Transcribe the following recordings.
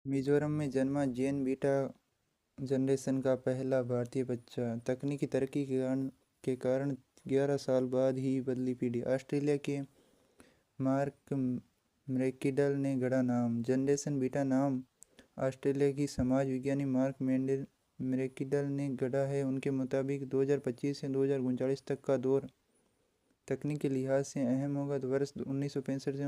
मिजोरम में जन्मा जेन beta generation का पहला भारतीय बच्चा। तकनीकी तरक्की के कारण 11 साल बाद ही बदली पीढ़ी। ऑस्ट्रेलिया के मार्क मैककिडल ने गढ़ा नाम। जनरेशन बीटा नाम ऑस्ट्रेलिया की समाज विज्ञानी मार्क मैककिडल ने गढ़ा है। उनके मुताबिक 2025 से 2039 तक का दौर तकनीक के लिहाज से अहम होगा। तो वर्ष 1965 से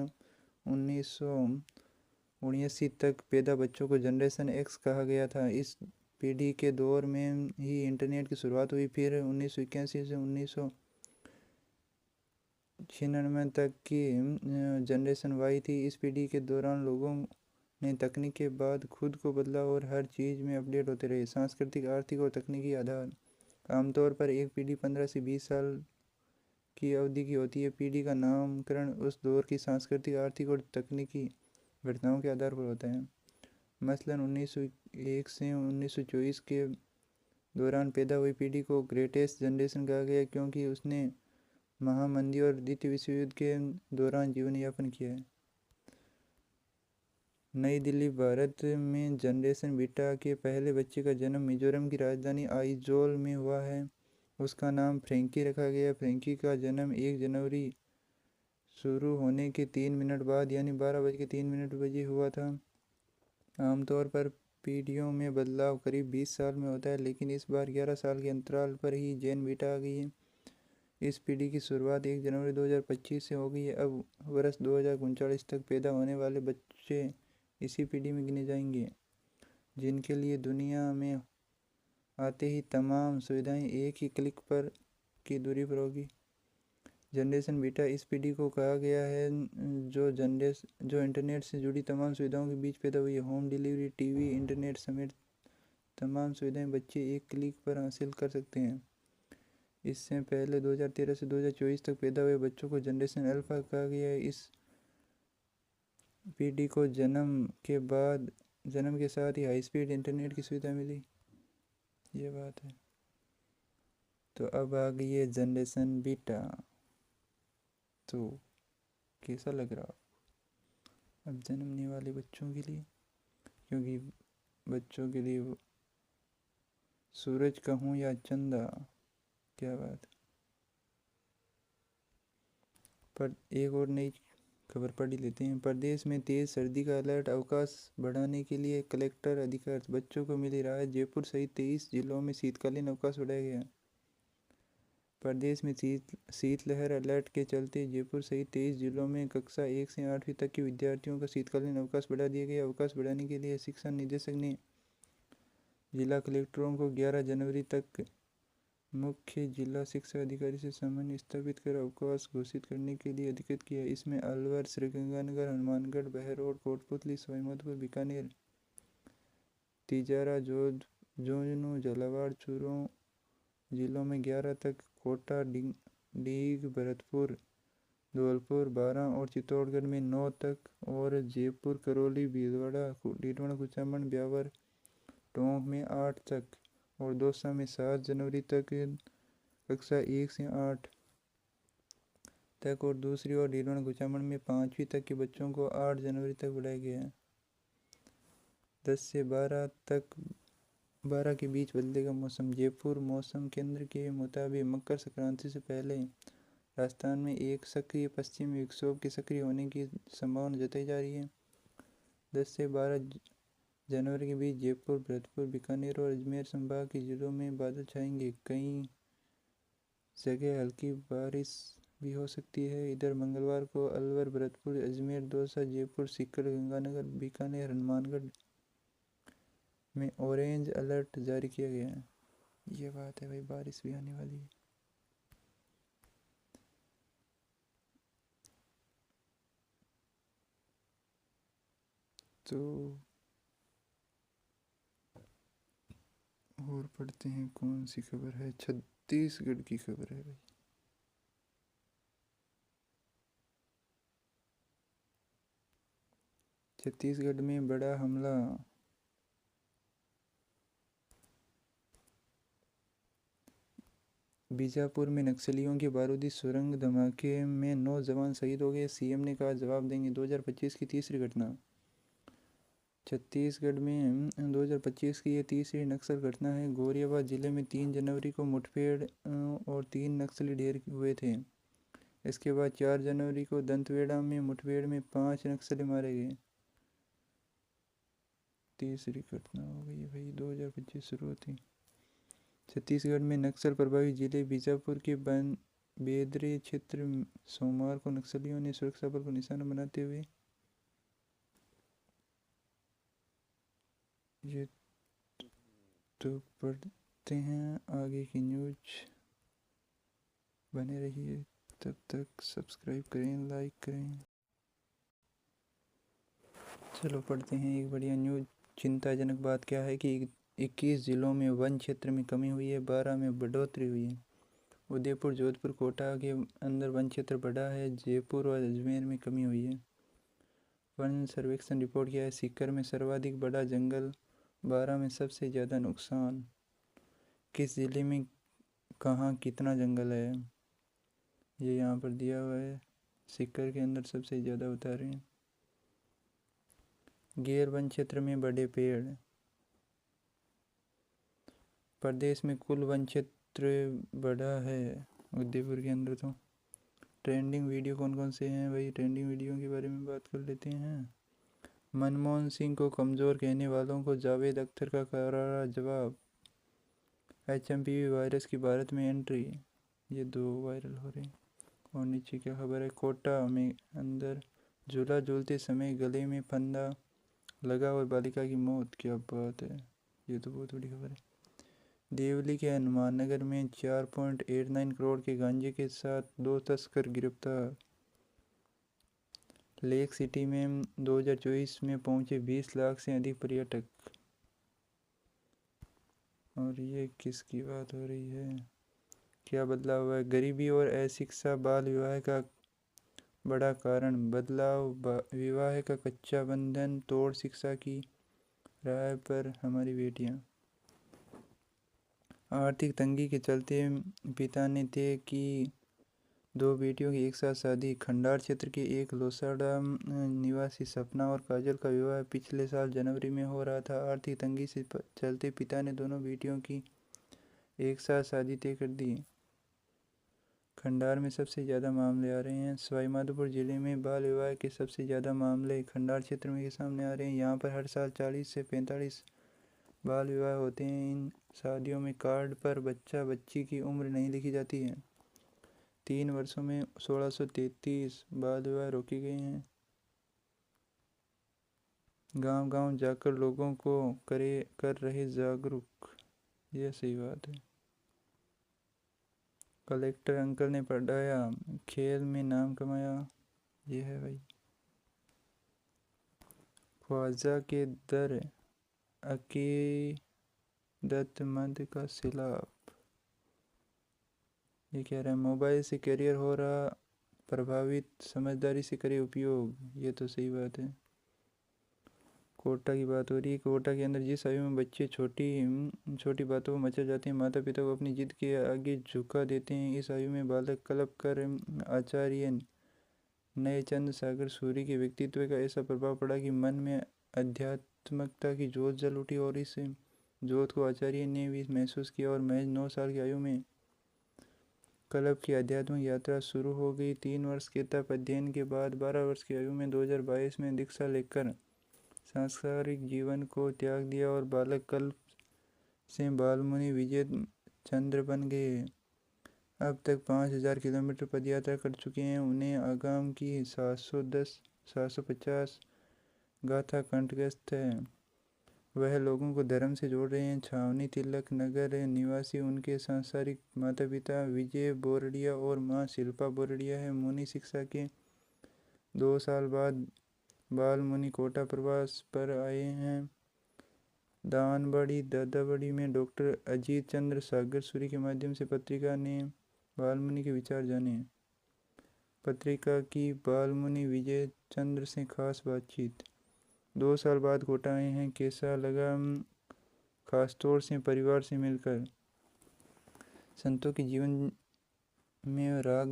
1979 तक पैदा बच्चों को जनरेशन एक्स कहा गया था। इस पीढ़ी के दौर में ही इंटरनेट की शुरुआत हुई। फिर 1981 से 1996 तक की जनरेशन वाई थी। इस पीढ़ी के दौरान लोगों ने तकनीक के बाद खुद को बदला और हर चीज़ में अपडेट होते रहे। सांस्कृतिक, आर्थिक और तकनीकी आधार। आमतौर पर एक पीढ़ी 15 से 20 साल की अवधि की होती है। पीढ़ी का नामकरण उस दौर की सांस्कृतिक, आर्थिक और तकनीकी घटनाओं के आधार पर होता है। मसलन 1901 से 1924 के दौरान पैदा हुई पीढ़ी को ग्रेटेस्ट जनरेशन कहा गया, क्योंकि उसने महामंदी और द्वितीय विश्व युद्ध के दौरान जीवन यापन किया है। नई दिल्ली, भारत में जनरेशन बीटा के पहले बच्चे का जन्म मिजोरम की राजधानी आइजोल में हुआ है। उसका नाम फ्रैंकी रखा गया। फ्रैंकी का जन्म 1 जनवरी शुरू होने के 3 मिनट बाद यानी 12:03 बजे हुआ था। आमतौर पर पीढ़ियों में बदलाव करीब 20 साल में होता है, लेकिन इस बार 11 साल के अंतराल पर ही जेन बीटा आ गई है। इस पीढ़ी की शुरुआत 1 जनवरी 2025 से हो गई है। अब वर्ष 2039 तक पैदा होने वाले बच्चे इसी पीढ़ी में गिने जाएंगे, जिनके लिए दुनिया में आते ही तमाम सुविधाएं एक ही क्लिक पर की दूरी पर होगी। जनरेशन बीटा इस पीढ़ी को कहा गया है जो इंटरनेट से जुड़ी तमाम सुविधाओं के बीच पैदा हुई है। होम डिलीवरी, टीवी, इंटरनेट समेत तमाम सुविधाएं बच्चे एक क्लिक पर हासिल कर सकते हैं। इससे पहले 2013 से 2024 तक पैदा हुए बच्चों को जनरेशन अल्फा कहा गया है। इस पीढ़ी को जन्म के साथ ही हाई स्पीड इंटरनेट की सुविधा मिली। ये बात है। तो अब आ गई है जनरेशन बीटा। तो कैसा लग रहा अब जन्मने वाले बच्चों के लिए, क्योंकि बच्चों के लिए सूरज कहूँ या चंदा, क्या बात। पर एक और नई खबर पढ़ ही लेते हैं। प्रदेश में तेज सर्दी का अलर्ट। अवकाश बढ़ाने के लिए कलेक्टर अधिकार। बच्चों को मिली राहत। जयपुर सहित 23 जिलों में शीतकालीन अवकाश बढ़ाया गया। प्रदेश में शीतलहर अलर्ट के चलते जयपुर सहित 23 जिलों में कक्षा 1 से 8वीं तक के विद्यार्थियों का शीतकालीन अवकाश बढ़ा दिया गया। अवकाश बढ़ाने के लिए शिक्षा निदेशक ने जिला कलेक्टरों को 11 जनवरी तक मुख्य जिला शिक्षा अधिकारी से समन्वय स्थापित कर अवकाश घोषित करने के लिए अधिकृत किया। इसमें अलवर, श्रीगंगानगर, हनुमानगढ़, बहरोड, कोटपुतली, सवाईमाधोपुर, बीकानेर, तिजारा, झुंझुनू, झालावाड़, चूरू जिलों में 11 तक, कोटा, डीग, भरतपुर, धौलपुर 12 और चित्तौड़गढ़ में 9 तक, और जयपुर, करौली, भीलवाड़ा, डीडवाना, कुचामन, ब्यावर, टोंक में 8 तक, और दौसा में 7 जनवरी तक कक्षा 1 से 8 तक, और दूसरी ओर डीडवाना कुचामन में 5वीं तक के बच्चों को 8 जनवरी तक बढ़ाया गया है। 10 से 12 के बीच बदलेगा मौसम। जयपुर मौसम केंद्र के मुताबिक मकर संक्रांति से पहले राजस्थान में एक सक्रिय पश्चिमी विक्षोभ के सक्रिय होने की संभावना जताई जा रही है। 10 से 12 जनवरी के बीच जयपुर, भरतपुर, बीकानेर और अजमेर संभाग के जिलों में बादल छाएंगे। कई जगह हल्की बारिश भी हो सकती है। इधर मंगलवार को अलवर, भरतपुर, अजमेर, दौसा, जयपुर, सीकर, गंगानगर, बीकानेर, हनुमानगढ़ में ऑरेंज अलर्ट जारी किया गया है। ये बात है भाई, बारिश भी आने वाली है। तो और पढ़ते हैं कौन सी खबर है। छत्तीसगढ़ की खबर है भाई। छत्तीसगढ़ में बड़ा हमला। बीजापुर में नक्सलियों की बारूदी सुरंग धमाके में 9 जवान शहीद हो गए। सीएम ने कहा जवाब देंगे। 2025 की तीसरी घटना। छत्तीसगढ़ में 2025 की ये तीसरी नक्सल घटना है। गोरियाबाद जिले में 3 जनवरी को मुठभेड़ और 3 नक्सली ढेर हुए थे। इसके बाद 4 जनवरी को दंतेवाड़ा में मुठभेड़ में 5 नक्सली मारे गए। तीसरी घटना हो गई भाई, 2025 शुरू होती। छत्तीसगढ़ में नक्सल प्रभावित जिले बीजापुर के बेदरे क्षेत्र में सोमवार को नक्सलियों ने सुरक्षा बल को निशाना बनाते हुए ये तो पढ़ते हैं आगे की न्यूज। बने रहिए, तब तक सब्सक्राइब करें, लाइक करें। चलो पढ़ते हैं एक बढ़िया न्यूज। चिंताजनक बात क्या है कि 21 जिलों में वन क्षेत्र में कमी हुई है, 12 में बढ़ोतरी हुई है। उदयपुर, जोधपुर, कोटा के अंदर वन क्षेत्र बढ़ा है, जयपुर और अजमेर में कमी हुई है। वन सर्वेक्षण रिपोर्ट किया है। सीकर में सर्वाधिक बड़ा जंगल, 12 में सबसे ज़्यादा नुकसान। किस ज़िले में कहाँ कितना जंगल है ये यहाँ पर दिया हुआ है। सीकर के अंदर सबसे ज़्यादा बता रहे हैं। गैर वन क्षेत्र में बड़े पेड़। प्रदेश में कुल वन क्षेत्र बढ़ा है उदयपुर के अंदर। तो ट्रेंडिंग वीडियो कौन कौन से हैं भाई, ट्रेंडिंग वीडियो के बारे में बात कर लेते हैं। मनमोहन सिंह को कमज़ोर कहने वालों को जावेद अख्तर का करारा जवाब। HMPV वायरस की भारत में एंट्री, ये 2 वायरल हो रहे हैं। और नीचे क्या खबर है। कोटा में अंदर झूला झूलते समय गले में फंदा लगा और बालिका की मौत। क्या बात है, ये तो बहुत बड़ी खबर है। देवली के हनुमान नगर में 4.89 करोड़ के गांजे के साथ 2 तस्कर गिरफ्तार। लेक सिटी में 2024 में पहुंचे 20 लाख से अधिक पर्यटक। और ये किसकी बात हो रही है, क्या बदलाव है। गरीबी और अशिक्षा बाल विवाह का बड़ा कारण। बदलाव, विवाह का कच्चा बंधन तोड़ शिक्षा की राह पर हमारी बेटियां। आर्थिक तंगी के चलते पिता ने तय की 2 बेटियों की एक साथ शादी। खंडार क्षेत्र के एक लोसाड़ा निवासी सपना और काजल का विवाह पिछले साल जनवरी में हो रहा था। आर्थिक तंगी से चलते पिता ने दोनों बेटियों की एक साथ शादी तय कर दी। खंडार में सबसे ज़्यादा मामले आ रहे हैं। सवाईमाधोपुर जिले में बाल विवाह के सबसे ज़्यादा मामले खंडार क्षेत्र में के सामने आ रहे हैं। यहाँ पर हर साल 40 से 45 बाल विवाह होते हैं। इन शादियों में कार्ड पर बच्चा बच्ची की उम्र नहीं लिखी जाती है। 3 वर्षों में 1633 बाल विवाह रोके गए हैं। गांव-गांव जाकर लोगों को कर रहे जागरूक, यह सही बात है। कलेक्टर अंकल ने पढ़ाया, खेल में नाम कमाया, ये है भाई। ख्वाजा के दर अकीदतमंद का सिलाब। ये कह रहा है मोबाइल से करियर हो रहा प्रभावित, समझदारी से करे उपयोग, ये तो सही बात है। कोटा की बात हो रही है। कोटा के अंदर जिस आयु में बच्चे छोटी बातों को मचल जाते हैं, माता पिता को अपनी जिद के आगे झुका देते हैं, इस आयु में बालक कल्प कर आचार्य नयचंद सागर सूरी के व्यक्तित्व का ऐसा प्रभाव पड़ा कि मन में आध्यात्मिकता की जोत जल उठी और इस जोत को आचार्य ने भी महसूस किया और महज 9 साल की आयु में कल्प की आध्यात्मिक यात्रा शुरू हो गई। 3 वर्ष के तप अध्ययन के बाद 12 वर्ष की आयु में 2022 में दीक्षा लेकर सांसारिक जीवन को त्याग दिया और बालक कल्प से बालमुनि विजय चंद्र बन गए। अब तक 5000 किलोमीटर पदयात्रा कर चुके हैं। उन्हें आगाम की 750 गाथा कंठस्थ है। वह लोगों को धर्म से जोड़ रहे हैं। छावनी तिलक नगर निवासी उनके सांसारिक माता पिता विजय बोरडिया और माँ शिल्पा बोरडिया है। मुनि शिक्षा के 2 साल बाद बाल मुनि कोटा प्रवास पर आए हैं। दानबड़ी दादाबड़ी में डॉक्टर अजीत चंद्र सागर सूरी के माध्यम से पत्रिका ने बालमुनि के विचार जाने। पत्रिका की बालमुनि विजय चंद्र से खास बातचीत। 2 साल बाद कोटा आए हैं, कैसा लगा खासतौर से परिवार से मिलकर। संतों के जीवन में राग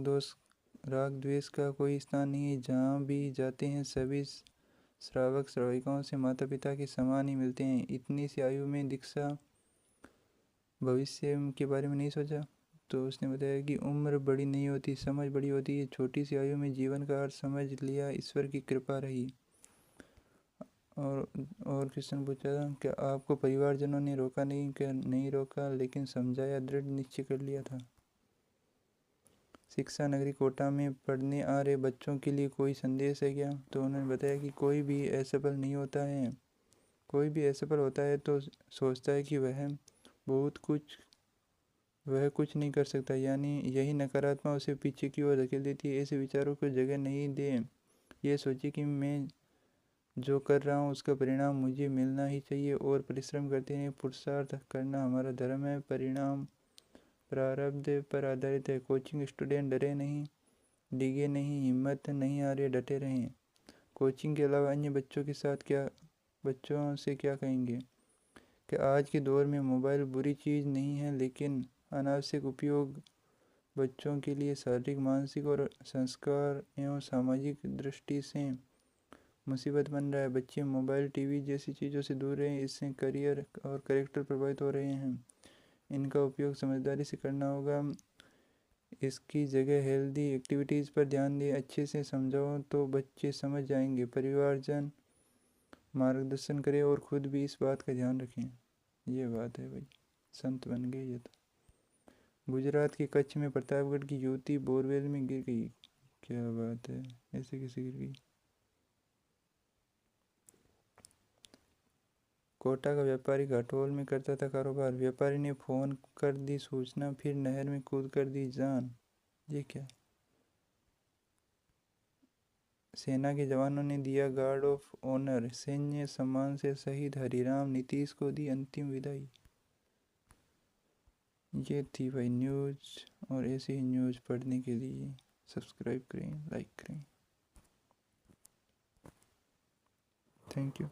द्वेष का कोई स्थान नहीं है। जहाँ भी जाते हैं सभी श्रावक श्राविकाओं से माता पिता के समान ही मिलते हैं। इतनी सी आयु में दीक्षा भविष्य के बारे में नहीं सोचा। तो उसने बताया कि उम्र बड़ी नहीं होती, समझ बड़ी होती है। छोटी सी आयु में जीवन का अर्थ समझ लिया, ईश्वर की कृपा रही। और क्वेश्चन पूछा था, क्या आपको परिवारजनों ने रोका नहीं? क्या नहीं रोका, लेकिन समझाया, दृढ़ निश्चय कर लिया था। शिक्षा नगरी कोटा में पढ़ने आ रहे बच्चों के लिए कोई संदेश है क्या? तो उन्होंने बताया कि कोई भी असफल नहीं होता है। कोई भी असफल होता है तो सोचता है कि वह कुछ नहीं कर सकता, यानी यही नकारात्मक उसे पीछे की ओर धकेल देती है। ऐसे विचारों को जगह नहीं दें। ये सोचिए कि मैं जो कर रहा हूँ उसका परिणाम मुझे मिलना ही चाहिए और परिश्रम करते हैं। पुरुषार्थ करना हमारा धर्म है। परिणाम प्रारब्ध पर आधारित है। कोचिंग स्टूडेंट डरे नहीं, डिगे नहीं, हिम्मत नहीं हारे, डटे रहें। कोचिंग के अलावा अन्य बच्चों से क्या कहेंगे कि आज के दौर में मोबाइल बुरी चीज़ नहीं है, लेकिन अनावश्यक उपयोग बच्चों के लिए शारीरिक, मानसिक और संस्कार एवं सामाजिक दृष्टि से मुसीबत बन रहा है। बच्चे मोबाइल, टीवी जैसी चीज़ों से दूर रहें। इससे करियर और कैरेक्टर प्रभावित हो रहे हैं। इनका उपयोग समझदारी से करना होगा। इसकी जगह हेल्दी एक्टिविटीज़ पर ध्यान दें। अच्छे से समझाओ तो बच्चे समझ जाएंगे। परिवारजन मार्गदर्शन करें और खुद भी इस बात का ध्यान रखें। ये बात है भाई, संत बन गए ये तो। गुजरात के कच्छ में प्रतापगढ़ की युवती बोरवेल में गिर गई। क्या बात है, ऐसे कैसे गिर गई? कोटा का व्यापारी घाटोल में करता था कारोबार। व्यापारी ने फोन कर दी सूचना, फिर नहर में कूद कर दी जान। ये क्या? सेना के जवानों ने दिया गार्ड ऑफ ऑनर। सैन्य सम्मान से शहीद हरिराम नीतीश को दी अंतिम विदाई। ये थी भाई न्यूज़, और ऐसे ही न्यूज़ पढ़ने के लिए सब्सक्राइब करें, लाइक करें। Thank you.